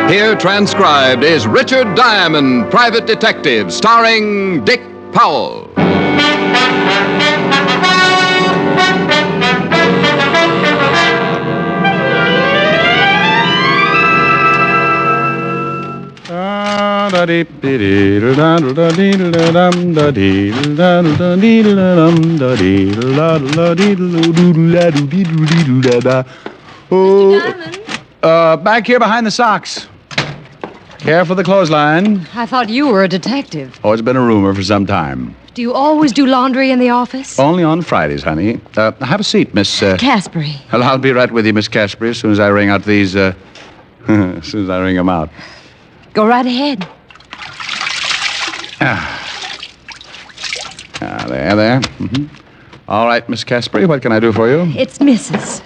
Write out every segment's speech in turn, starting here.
Here transcribed is Richard Diamond, Private Detective, starring Dick Powell. Back here behind the socks. Care for the clothesline? I thought you were a detective. Oh, it's been a rumor for some time. Do you always do laundry in the office? Only on Fridays, honey. Have a seat, Miss... Caspary. Well, I'll be right with you, Miss Caspary, as soon as I ring out these, as soon as I ring them out. Go right ahead. There. Mm-hmm. All right, Miss Caspary, what can I do for you? It's Mrs.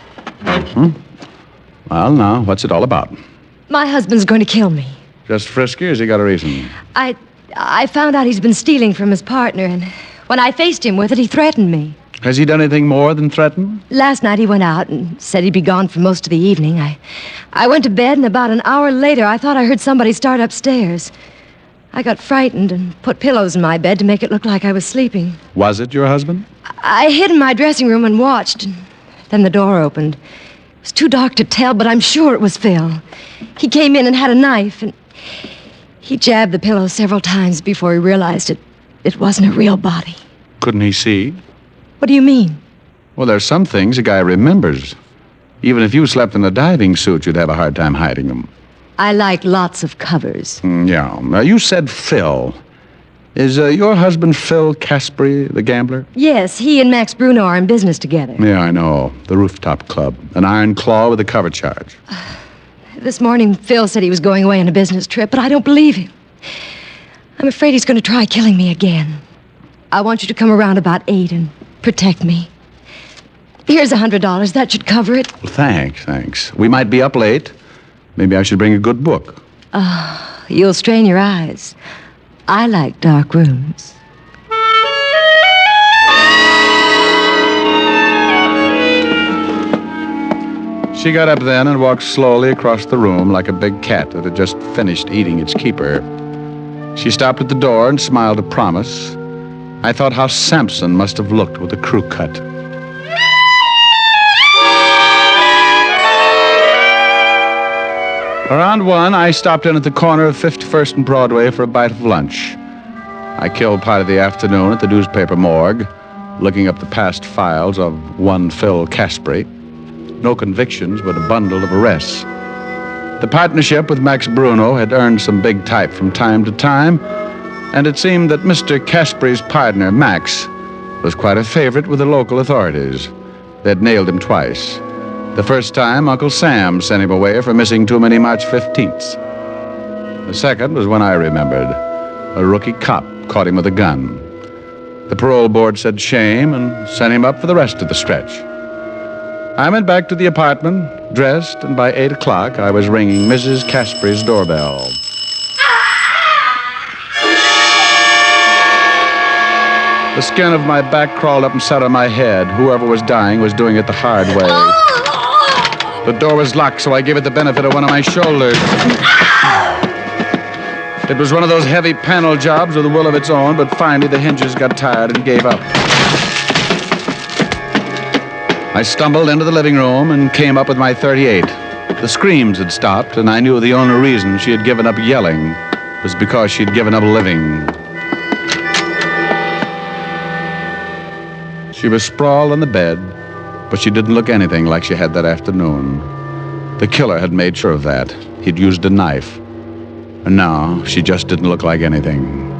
Well, now, what's it all about? My husband's going to kill me. Just frisky, or has he got a reason? I found out he's been stealing from his partner, and when I faced him with it, he threatened me. Has he done anything more than threaten? Last night he went out and said he'd be gone for most of the evening. I went to bed, and about an hour later, I thought I heard somebody start upstairs. I got frightened and put pillows in my bed to make it look like I was sleeping. Was it your husband? I hid in my dressing room and watched, and then the door opened. It was too dark to tell, but I'm sure it was Phil. He came in and had a knife, and he jabbed the pillow several times before he realized it wasn't a real body. Couldn't he see? What do you mean? Well, there's some things a guy remembers. Even if you slept in a diving suit, you'd have a hard time hiding them. I like lots of covers. Yeah. Now, you said Phil. Is your husband Phil Caspary, the gambler? Yes, he and Max Bruno are in business together. Yeah, I know. The Rooftop Club. An iron claw with a cover charge. This morning, Phil said he was going away on a business trip, but I don't believe him. I'm afraid he's going to try killing me again. I want you to come around about 8 and protect me. Here's $100. That should cover it. Well, thanks. We might be up late. Maybe I should bring a good book. You'll strain your eyes. I like dark rooms. She got up then and walked slowly across the room like a big cat that had just finished eating its keeper. She stopped at the door and smiled a promise. I thought how Samson must have looked with a crew cut. Around 1, I stopped in at the corner of 51st and Broadway for a bite of lunch. I killed part of the afternoon at the newspaper morgue, looking up the past files of one Phil Caspary. No convictions, but a bundle of arrests. The partnership with Max Bruno had earned some big type from time to time, and it seemed that Mr. Caspary's partner, Max, was quite a favorite with the local authorities. They'd nailed him twice. The first time, Uncle Sam sent him away for missing too many March 15ths. The second was when I remembered. A rookie cop caught him with a gun. The parole board said shame and sent him up for the rest of the stretch. I went back to the apartment, dressed, and by 8 o'clock I was ringing Mrs. Caspary's doorbell. The skin of my back crawled up and sat on my head. Whoever was dying was doing it the hard way. The door was locked, so I gave it the benefit of one of my shoulders. It was one of those heavy panel jobs with a will of its own, but finally the hinges got tired and gave up. I stumbled into the living room and came up with my .38. The screams had stopped, and I knew the only reason she had given up yelling was because she'd given up living. She was sprawled on the bed, but she didn't look anything like she had that afternoon. The killer had made sure of that. He'd used a knife. And now she just didn't look like anything.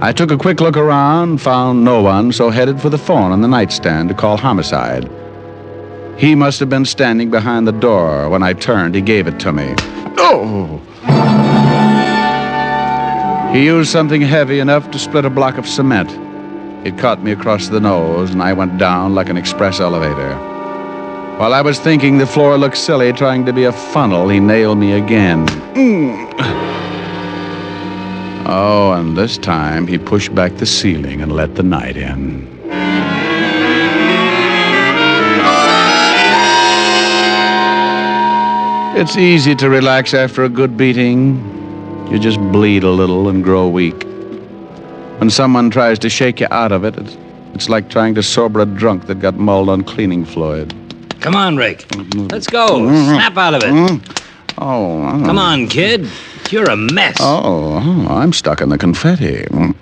I took a quick look around, found no one, so headed for the phone on the nightstand to call homicide. He must have been standing behind the door. When I turned, he gave it to me. Oh! He used something heavy enough to split a block of cement. It caught me across the nose, and I went down like an express elevator. While I was thinking the floor looked silly trying to be a funnel, he nailed me again. Oh, and this time he pushed back the ceiling and let the night in. It's easy to relax after a good beating. You just bleed a little and grow weak. When someone tries to shake you out of it, it's like trying to sober a drunk that got mulled on cleaning fluid. Come on, Rick. Let's go. Snap out of it. Oh. Come on, kid. You're a mess. Oh, I'm stuck in the confetti. Yeah.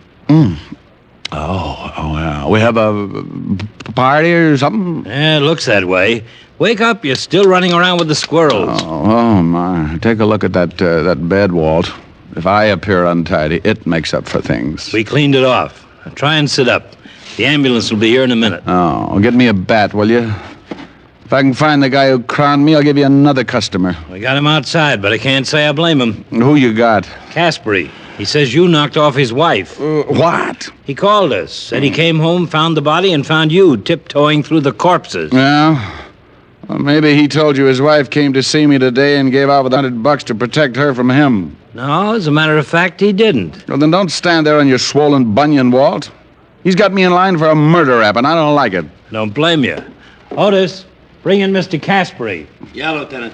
We have a party or something? Yeah, it looks that way. Wake up, you're still running around with the squirrels. Oh, my. Take a look at that bed, Walt. If I appear untidy, it makes up for things. We cleaned it off. Now try and sit up. The ambulance will be here in a minute. Oh, get me a bat, will you? If I can find the guy who crowned me, I'll give you another customer. We got him outside, but I can't say I blame him. Who you got? Caspary. He says you knocked off his wife. What? He called us, said he came home, found the body, and found you tiptoeing through the corpses. Yeah? Well, maybe he told you his wife came to see me today and gave out with $100 to protect her from him. No, as a matter of fact, he didn't. Well, then don't stand there on your swollen bunion, Walt. He's got me in line for a murder rap, and I don't like it. Don't blame you. Otis, bring in Mr. Caspary. Yeah, Lieutenant.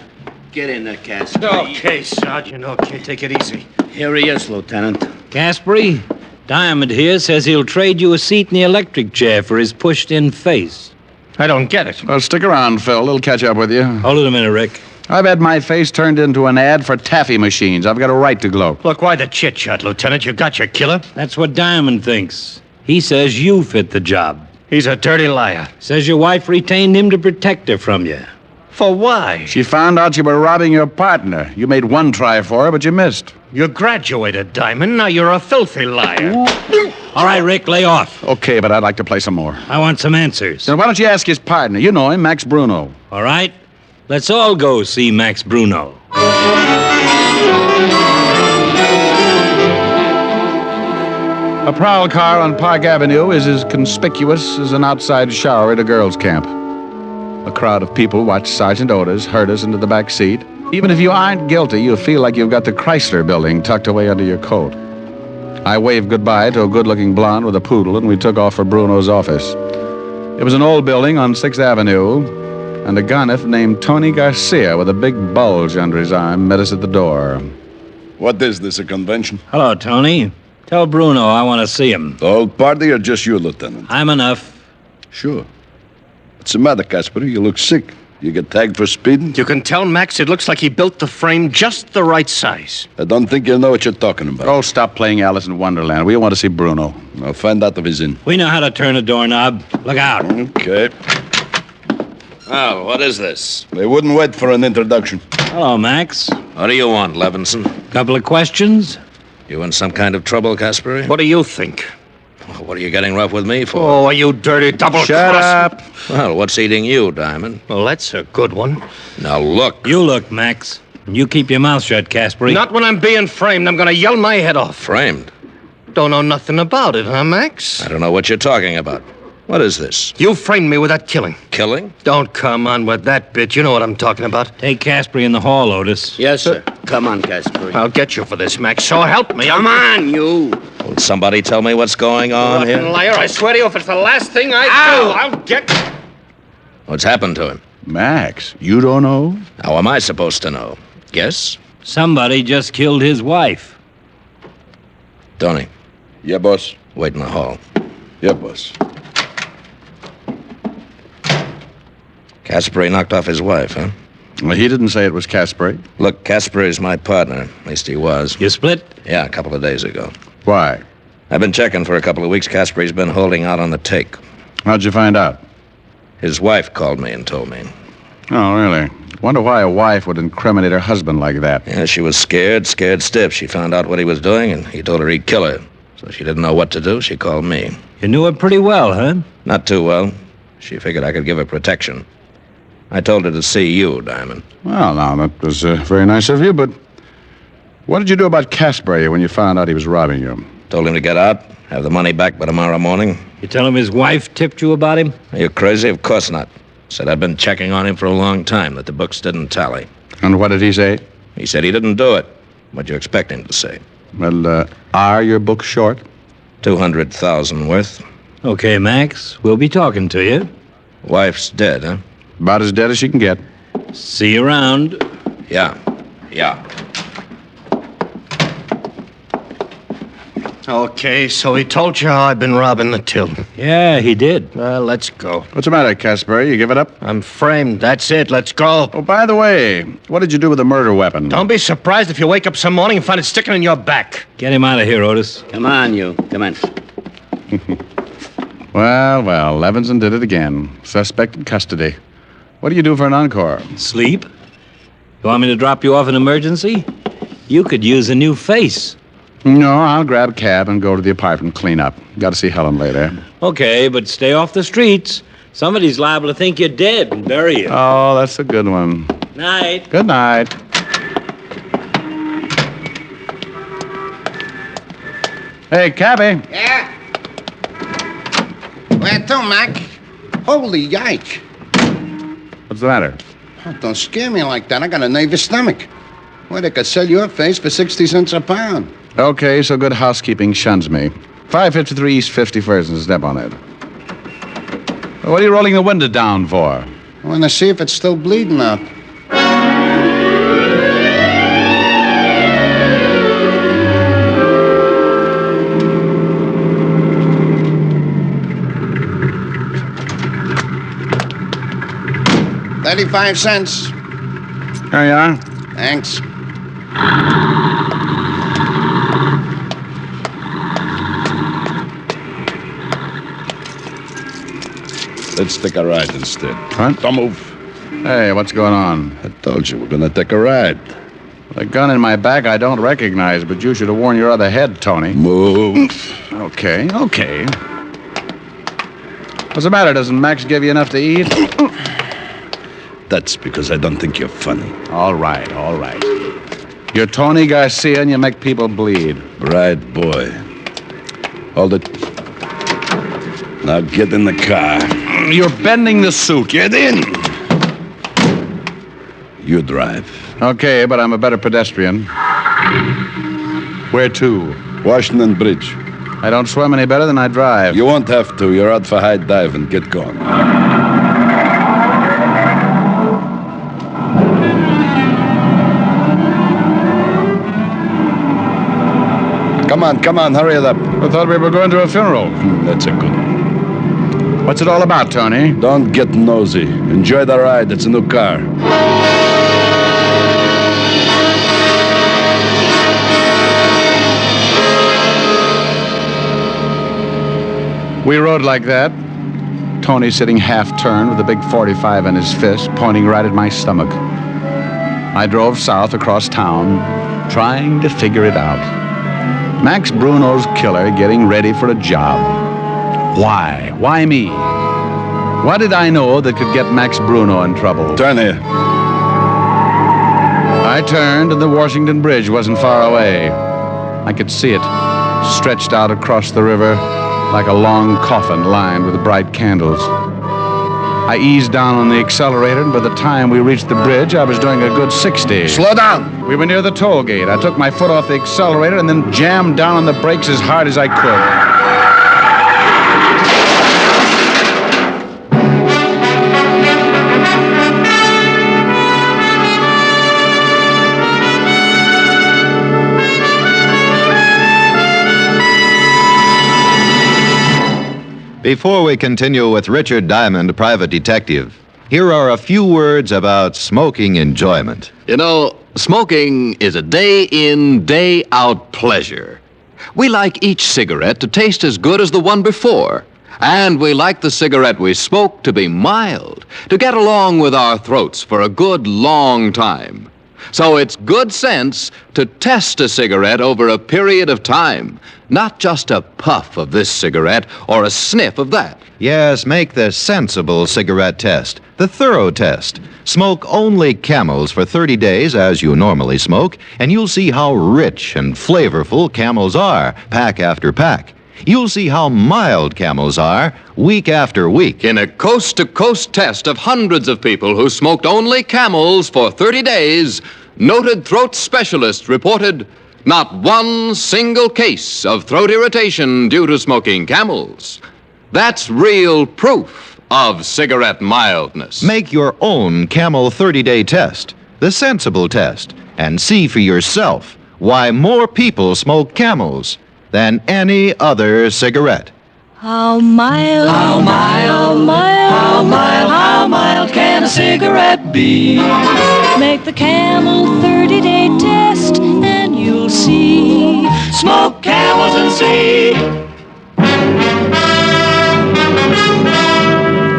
Get in there, Caspary. Okay, Sergeant. Okay, take it easy. Here he is, Lieutenant. Caspary, Diamond here says he'll trade you a seat in the electric chair for his pushed-in face. I don't get it. Well, stick around, Phil. It'll catch up with you. Hold it a minute, Rick. I've had my face turned into an ad for taffy machines. I've got a right to gloat. Look, why the chit-chat, Lieutenant? You got your killer. That's what Diamond thinks. He says you fit the job. He's a dirty liar. Says your wife retained him to protect her from you. For why? She found out you were robbing your partner. You made one try for her, but you missed. You graduated, Diamond. Now you're a filthy liar. All right, Rick, lay off. Okay, but I'd like to play some more. I want some answers. Then why don't you ask his partner? You know him, Max Bruno. All right? Let's all go see Max Bruno. A prowl car on Park Avenue is as conspicuous as an outside shower at a girls' camp. A crowd of people watch Sergeant Otis herd us into the back seat. Even if you aren't guilty, you feel like you've got the Chrysler building tucked away under your coat. I waved goodbye to a good-looking blonde with a poodle, and we took off for Bruno's office. It was an old building on 6th Avenue, and a gonif named Tony Garcia with a big bulge under his arm met us at the door. What is this, a convention? Hello, Tony. Tell Bruno I want to see him. The whole party or just you, Lieutenant? I'm enough. Sure. What's the matter, Caspary? You look sick. You get tagged for speeding? You can tell, Max, it looks like he built the frame just the right size. I don't think you know what you're talking about. Oh, stop playing Alice in Wonderland. We want to see Bruno. I'll find out if he's in. We know how to turn a doorknob. Look out. Okay. Oh, what is this? They wouldn't wait for an introduction. Hello, Max. What do you want, Levinson? Couple of questions? You in some kind of trouble, Caspary? What do you think? What are you getting rough with me for? Oh, you dirty double-cross... Shut up. Well, what's eating you, Diamond? Well, that's a good one. Now, look. You look, Max. You keep your mouth shut, Caspary. Not when I'm being framed. I'm going to yell my head off. Framed. Don't know nothing about it, huh, Max? I don't know what you're talking about. What is this? You framed me with that killing. Killing? Don't come on with that bit. You know what I'm talking about. Take Caspary in the hall, Otis. Yes, sir. Come on, Caspary. I'll get you for this, Max. So help me. Come on, you. Will somebody tell me what's going on Rotten here? liar. I swear to you, if it's the last thing I do, I'll get... What's happened to him? Max, you don't know? How am I supposed to know? Guess? Somebody just killed his wife. Tony, Yeah, boss. wait in the hall. Yeah, boss. Caspary knocked off his wife, huh? Well, he didn't say it was Caspary. Look, Caspary's my partner. At least he was. You split? Yeah, a couple of days ago. Why? I've been checking for a couple of weeks. Caspary's been holding out on the take. How'd you find out? His wife called me and told me. Oh, really? Wonder why a wife would incriminate her husband like that. Yeah, she was scared stiff. She found out what he was doing, and he told her he'd kill her. So she didn't know what to do. She called me. You knew her pretty well, huh? Not too well. She figured I could give her protection. I told her to see you, Diamond. Well, now, that was very nice of you, but what did you do about Caspary when you found out he was robbing you? Told him to get out, have the money back by tomorrow morning. You tell him his wife tipped you about him? Are you crazy? Of course not. Said I'd been checking on him for a long time, that the books didn't tally. And what did he say? He said he didn't do it. What'd you expect him to say? Well, are your books short? 200,000 worth. Okay, Max, we'll be talking to you. Wife's dead, huh? About as dead as she can get. See you around. Yeah. Okay, so he told you how I've been robbing the till. Yeah, he did. Well, let's go. What's the matter, Caspary? You give it up? I'm framed. That's it. Let's go. Oh, by the way, what did you do with the murder weapon? Don't be surprised if you wake up some morning and find it sticking in your back. Get him out of here, Otis. Come on, you. Come on. Well, Levinson did it again. Suspect in custody. What do you do for an encore? Sleep? You want me to drop you off in emergency? You could use a new face. No, I'll grab a cab and go to the apartment, clean up. Got to see Helen later. Okay, but stay off the streets. Somebody's liable to think you're dead and bury you. Oh, that's a good one. Night. Good night. Hey, cabby. Yeah? Where to, Mac? Holy yike. What's the matter? Oh, don't scare me like that. I got a nervous stomach. Well, they could sell your face for 60 cents a pound. Okay, so good housekeeping shuns me. 553 East 51st and step on it. What are you rolling the window down for? I want to see if it's still bleeding out. $0.35. There you are. Thanks. Let's take a ride instead. What? Don't move. Hey, what's going on? I told you we're gonna take a ride. The gun in my back I don't recognize, but you should have worn your other head, Tony. Move. Okay. What's the matter? Doesn't Max give you enough to eat? That's because I don't think you're funny. All right. You're Tony Garcia and you make people bleed. Right, boy. Hold it. Now get in the car. You're bending the suit. Get in. You drive. Okay, but I'm a better pedestrian. Where to? Washington Bridge. I don't swim any better than I drive. You won't have to. You're out for high diving. Get going. Come on, hurry it up. I thought we were going to a funeral. That's a good one. What's it all about, Tony? Don't get nosy. Enjoy the ride. It's a new car. We rode like that. Tony sitting half-turned with a big .45 in his fist, pointing right at my stomach. I drove south across town, trying to figure it out. Max Bruno's killer getting ready for a job. Why? Why me? What did I know that could get Max Bruno in trouble? Turn here. I turned, and the Washington Bridge wasn't far away. I could see it, stretched out across the river like a long coffin lined with bright candles. I eased down on the accelerator, and by the time we reached the bridge, I was doing a good 60. Slow down. We were near the toll gate. I took my foot off the accelerator and then jammed down on the brakes as hard as I could. Before we continue with Richard Diamond, private detective, here are a few words about smoking enjoyment. You know, smoking is a day-in, day-out pleasure. We like each cigarette to taste as good as the one before. And we like the cigarette we smoke to be mild, to get along with our throats for a good long time. So it's good sense to test a cigarette over a period of time, not just a puff of this cigarette or a sniff of that. Yes, make the sensible cigarette test, the thorough test. Smoke only Camels for 30 days as you normally smoke, and you'll see how rich and flavorful Camels are, pack after pack. You'll see how mild Camels are, week after week. In a coast-to-coast test of hundreds of people who smoked only Camels for 30 days, noted throat specialists reported not one single case of throat irritation due to smoking Camels. That's real proof of cigarette mildness. Make your own Camel 30-day test, the sensible test, and see for yourself why more people smoke Camels than any other cigarette. How mild, how mild, how mild, how mild can a cigarette be? Make the Camel 30-day test and you'll see. Smoke Camels and see.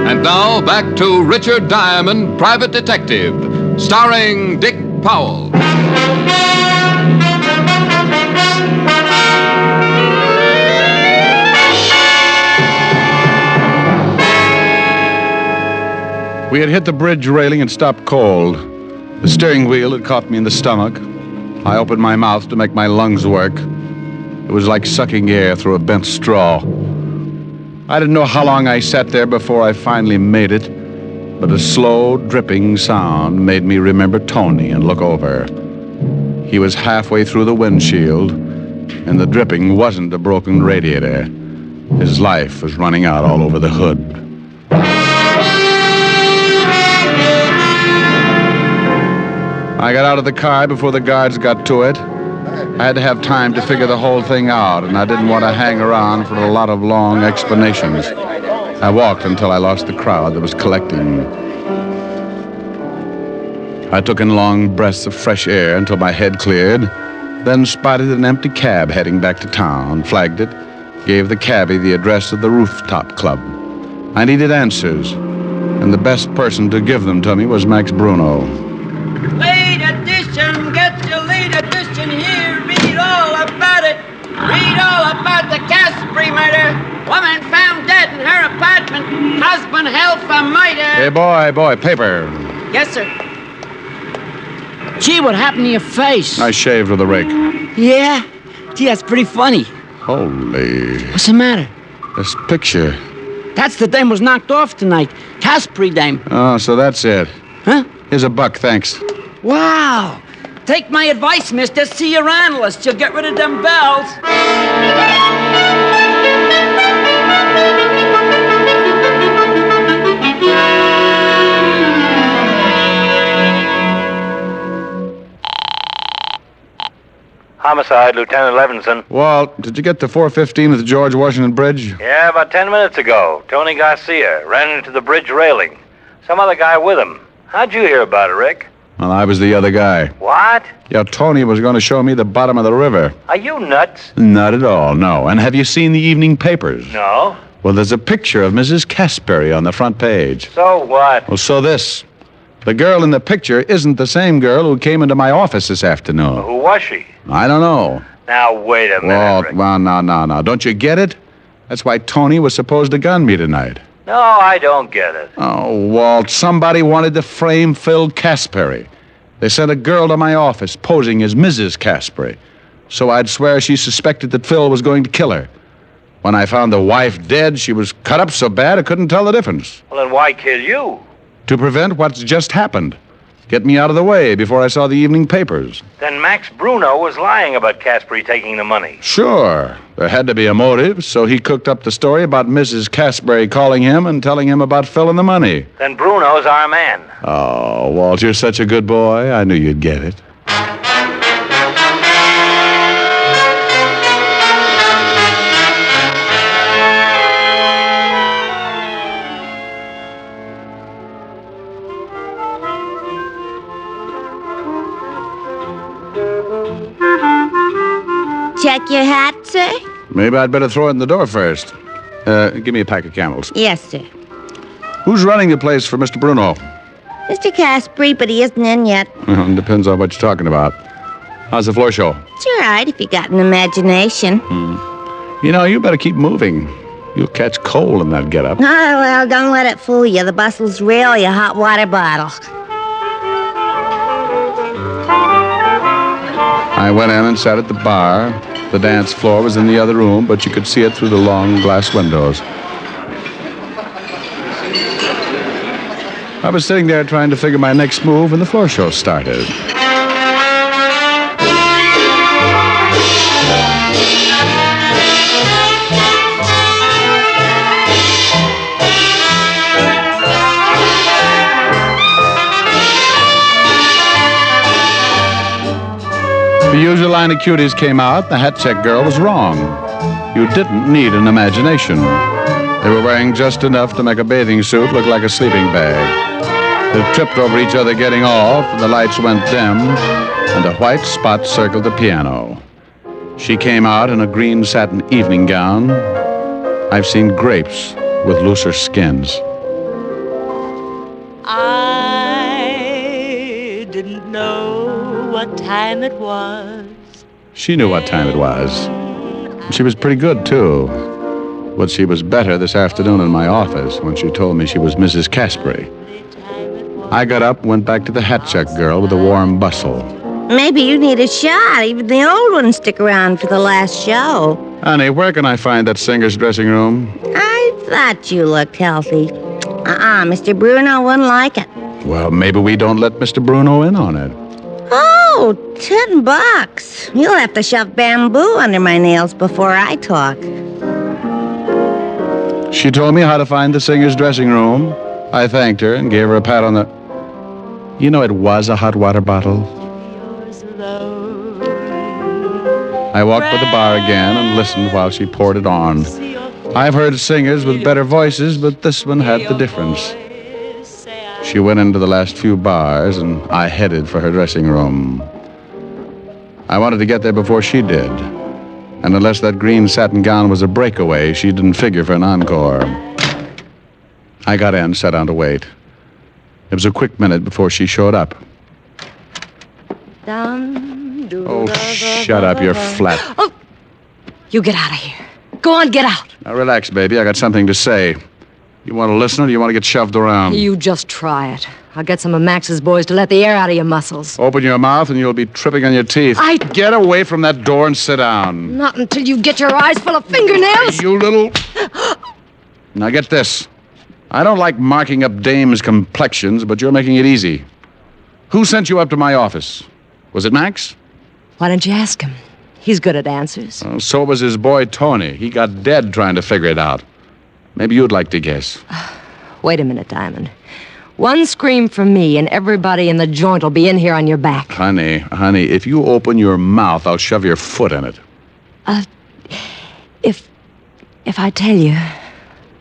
And now back to Richard Diamond, Private Detective, starring Dick Powell. We had hit the bridge railing and stopped cold. The steering wheel had caught me in the stomach. I opened my mouth to make my lungs work. It was like sucking air through a bent straw. I didn't know how long I sat there before I finally made it, but a slow, dripping sound made me remember Tony and look over. He was halfway through the windshield, and the dripping wasn't a broken radiator. His life was running out all over the hood. I got out of the car before the guards got to it. I had to have time to figure the whole thing out, and I didn't want to hang around for a lot of long explanations. I walked until I lost the crowd that was collecting. I took in long breaths of fresh air until my head cleared, then spotted an empty cab heading back to town, flagged it, gave the cabbie the address of the rooftop club. I needed answers, and the best person to give them to me was Max Bruno. Late edition, get your late edition here. Read all about it. Read all about the Caspary murder. Woman found dead in her apartment. Husband held for murder. Hey, boy, paper. Yes, sir. Gee, what happened to your face? I shaved with a rake. Yeah? Gee, that's pretty funny. Holy. What's the matter? This picture. That's the dame was knocked off tonight. Caspary dame. Oh, so that's it. Huh? Here's $1, thanks. Wow. Take my advice, mister. See your analyst. You'll get rid of them bells. Homicide, Lieutenant Levinson. Walt, did you get to 415 at the George Washington Bridge? Yeah, about 10 minutes ago. Tony Garcia ran into the bridge railing. Some other guy with him. How'd you hear about it, Rick? Well, I was the other guy. What? Yeah, Tony was going to show me the bottom of the river. Are you nuts? Not at all, no. And have you seen the evening papers? No. Well, there's a picture of Mrs. Caspary on the front page. So what? Well, so this. The girl in the picture isn't the same girl who came into my office this afternoon. Well, who was she? I don't know. Now, wait a minute, Walt, Rick. well, no. Don't you get it? That's why Tony was supposed to gun me tonight. No, I don't get it. Oh, Walt, somebody wanted to frame Phil Caspary. They sent a girl to my office posing as Mrs. Caspary, so I'd swear she suspected that Phil was going to kill her. When I found the wife dead, she was cut up so bad I couldn't tell the difference. Well, then why kill you? To prevent what's just happened. Get me out of the way before I saw the evening papers. Then Max Bruno was lying about Caspary taking the money. Sure. There had to be a motive, so he cooked up the story about Mrs. Caspary calling him and telling him about Phil and the money. Then Bruno's our man. Oh, Walt, you're such a good boy. I knew you'd get it. Check your hat, sir? Maybe I'd better throw it in the door first. Give me a pack of Camels. Yes, sir. Who's running the place for Mr. Bruno? Mr. Caspary, but he isn't in yet. Well, depends on what you're talking about. How's the floor show? It's all right if you got an imagination. You know, you better keep moving. You'll catch cold in that getup. Oh, well, don't let it fool you. The bustle's really a hot water bottle. I went in and sat at the bar. The dance floor was in the other room, but you could see it through the long glass windows. I was sitting there trying to figure my next move when the floor show started. The usual line of cuties came out. The hat check girl was wrong. You didn't need an imagination. They were wearing just enough to make a bathing suit look like a sleeping bag. They tripped over each other getting off, and the lights went dim, and a white spot circled the piano. She came out in a green satin evening gown. I've seen grapes with looser skins. I didn't know what time it was. She knew what time it was. And she was pretty good, too. But she was better this afternoon in my office when she told me she was Mrs. Caspary. I got up and went back to the hat check girl with a warm bustle. Maybe you need a shot. Even the old ones stick around for the last show. Honey, where can I find that singer's dressing room? I thought you looked healthy. Mr. Bruno wouldn't like it. Well, maybe we don't let Mr. Bruno in on it. Oh, $10. You'll have to shove bamboo under my nails before I talk. She told me how to find the singer's dressing room. I thanked her and gave her a pat on the... You know, it was a hot water bottle. I walked by the bar again and listened while she poured it on. I've heard singers with better voices, but this one had the difference. She went into the last few bars, and I headed for her dressing room. I wanted to get there before she did. And unless that green satin gown was a breakaway, she didn't figure for an encore. I got in, sat down to wait. It was a quick minute before she showed up. Oh, shut up, you're flat. Oh, you get out of here. Go on, get out. Now, relax, baby. I got something to say. You want to listen or do you want to get shoved around? You just try it. I'll get some of Max's boys to let the air out of your muscles. Open your mouth and you'll be tripping on your teeth. Get away from that door and sit down. Not until you get your eyes full of fingernails. You little... Now, get this. I don't like marking up dames' complexions, but you're making it easy. Who sent you up to my office? Was it Max? Why don't you ask him? He's good at answers. Oh, so was his boy, Tony. He got dead trying to figure it out. Maybe you'd like to guess. Wait a minute, Diamond. One scream from me and everybody in the joint will be in here on your back. Honey, if you open your mouth, I'll shove your foot in it. If I tell you,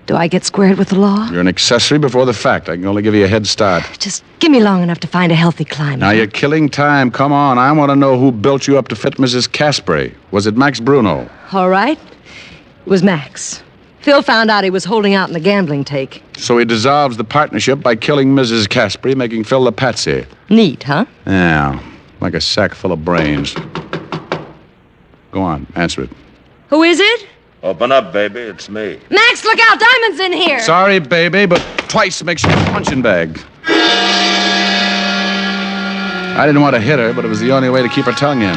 do I get squared with the law? You're an accessory before the fact. I can only give you a head start. Just give me long enough to find a healthy climate. Now, you're killing time. Come on. I want to know who built you up to fit Mrs. Caspary. Was it Max Bruno? All right. It was Max. Phil found out he was holding out in the gambling take. So he dissolves the partnership by killing Mrs. Caspary, making Phil the patsy. Neat, huh? Yeah, like a sack full of brains. Go on, answer it. Who is it? Open up, baby. It's me. Max, look out! Diamond's in here! Sorry, baby, but twice makes you a punching bag. I didn't want to hit her, but it was the only way to keep her tongue in.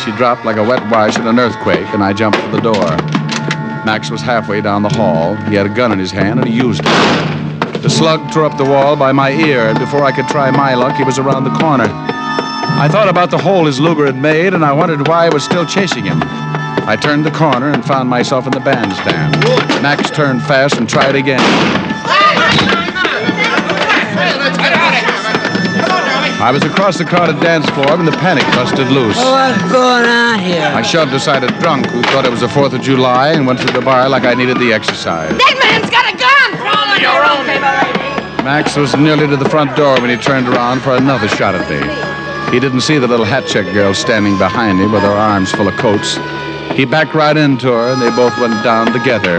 She dropped like a wet wash in an earthquake, and I jumped for the door. Max was halfway down the hall. He had a gun in his hand, and he used it. The slug tore up the wall by my ear, and before I could try my luck, he was around the corner. I thought about the hole his Luger had made, and I wondered why I was still chasing him. I turned the corner and found myself in the bandstand. Max turned fast and tried again. I was across the crowded dance floor when the panic busted loose. What's going on here? I shoved aside a drunk who thought it was the 4th of July and went to the bar like I needed the exercise. That man's got a gun! Your own Max was nearly to the front door when he turned around for another shot at me. He didn't see the little hat check girl standing behind me with her arms full of coats. He backed right into her, and they both went down together.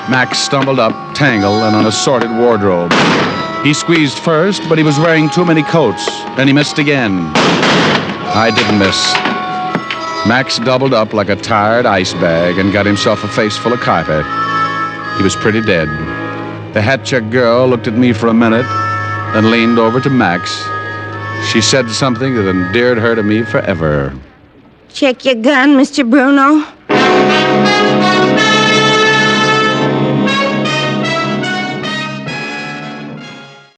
Max stumbled up, tangled, in an assorted wardrobe. He squeezed first, but he was wearing too many coats, and he missed again. I didn't miss. Max doubled up like a tired ice bag and got himself a face full of carpet. He was pretty dead. The hat-check girl looked at me for a minute, then leaned over to Max. She said something that endeared her to me forever. Check your gun, Mr. Bruno.